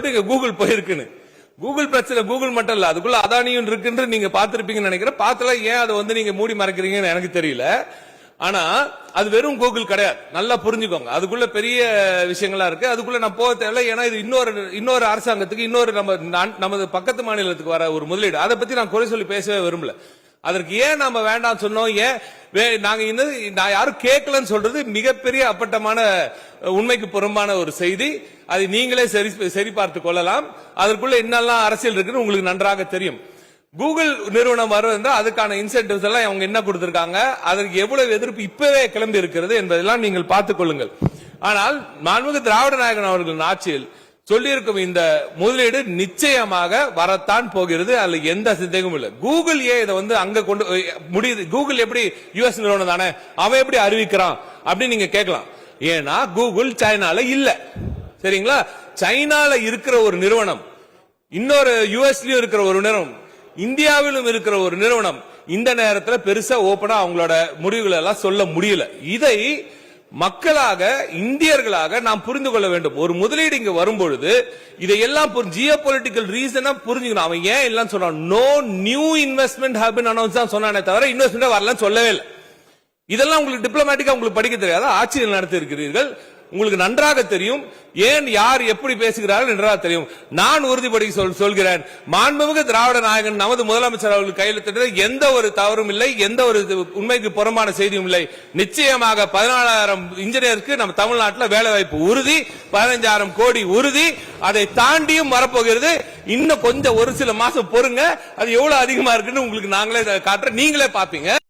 சொல்றீங்க கூகுள் போயிருக்குன்னு. கூகுள் பிரச்சனை கூகுள் மட்டும் இல்ல, அதுக்குள்ள அதானியும் இருக்குன்னு நீங்க பாத்திருப்பீங்கன்னு நினைக்கிறேன். பார்த்தல ஏன் அதை வந்து நீங்க மூடி மறைக்கிறீங்கன்னு எனக்கு தெரியல. ஆனா அது வெறும் கூகுள் கிடையாது, நல்லா புரிஞ்சுக்கோங்க. அதுக்குள்ள பெரிய விஷயங்களா இருக்கு, அதுக்குள்ள நான் போக தேவையில்லை. ஏன்னா இது இன்னொரு அரசாங்கத்துக்கு, நமது பக்கத்து மாநிலத்துக்கு வர ஒரு முதலீடு. அதை பத்தி நான் குறை சொல்லி பேசவே விரும்பல. அதற்கு ஏன் நாம வேண்டாம் சொன்னோம், ஏன் நான் யாரும் கேட்கலன்னு சொல்றது மிகப்பெரிய அப்பட்டமான உண்மைக்கு புறம்பான ஒரு செய்தி. அதை நீங்களே சரி பார்த்து கொள்ளலாம். அதற்குள்ள என்னெல்லாம் அரசியல் இருக்குன்னு உங்களுக்கு நன்றாக தெரியும். கூகுள் நிறுவனம் வருவதா அதுக்கான இன்சென்டிவ்ஸ் எல்லாம் அவங்க என்ன கொடுத்திருக்காங்க, அதற்கு எவ்வளவு எதிர்ப்பு இப்பவே கிளம்பி இருக்கிறது என்பதெல்லாம் நீங்கள் பார்த்துக் கொள்ளுங்கள். ஆனால் மாண்புமிகு திராவிட நாயகன் அவர்களின் ஆட்சியில் சொல்லியிருக்கும் இந்த முதலீடு நிச்சயமாக வரத்தான் போகிறது, அதுல எந்த சந்தேகமும் இல்லை. கூகுள் இதை வந்து அங்க கொண்டு முடியுது. கூகுள் எப்படி யுஎஸ் நிறுவனம் தானே, அவன் எப்படி அறிவிக்கிறான் அப்படின்னு நீங்க கேட்கலாம். ஏன்னா கூகுள் சைனால இல்ல, சரிங்களா? சைனால இருக்கிற ஒரு நிறுவனம், இன்னொரு யுஎஸ்லயும் இருக்கிற ஒரு நிறுவனம், இந்தியாவிலும் இருக்கிற ஒரு நிறுவனம் இந்த நேரத்தில் பெருசா ஓபனா அவங்களோட முடிவுகள் எல்லாம் சொல்ல முடியல. இதை மக்களாக, இந்தியர்களாக நாம் புரிந்து கொள்ள வேண்டும். ஒரு முதலீடு இங்க வரும்பொழுது இதையெல்லாம் ஜியோ பொலிட்டிக்கல் ரீசனா புரிஞ்சுக்கணும். அவன் ஏன் எல்லாம் சொன்னான், no new investment have been announce தான் சொன்னானே தவிர இன்வெஸ்ட்மெண்ட் வரலன்னு சொல்லவே இல்லை. இதெல்லாம் உங்களுக்கு டிப்ளமேட்டிக்கா உங்களுக்கு படிக்க தெரியாத, ஆட்சியில் நடத்தி இருக்கிறீர்கள், உங்களுக்கு நன்றாக தெரியும். ஏன் யார் எப்படி பேசுகிறார்கள் நன்றாக தெரியும். நான் உறுதிப்படுத்தி சொல்கிறேன், மாண்புமிகு திராவிட நாயகன் நமது முதலமைச்சர் அவர்கள் கையெழுத்திட்ட எந்த ஒரு தவறும் இல்லை, எந்த ஒரு உண்மைக்கு புறம்பான செய்தியும் இல்லை. நிச்சயமாக 14,000 இன்ஜினியருக்கு நம்ம தமிழ்நாட்டில் வேலை வாய்ப்பு உறுதி, 15,000 கோடி உறுதி. அதை தாண்டியும் வரப்போகிறது. இன்னும் கொஞ்சம் ஒரு சில மாசம் பொறுங்க, அது எவ்வளவு அதிகமா இருக்குன்னு உங்களுக்கு நாங்களே காட்டுறோம், நீங்களே பாப்பீங்க.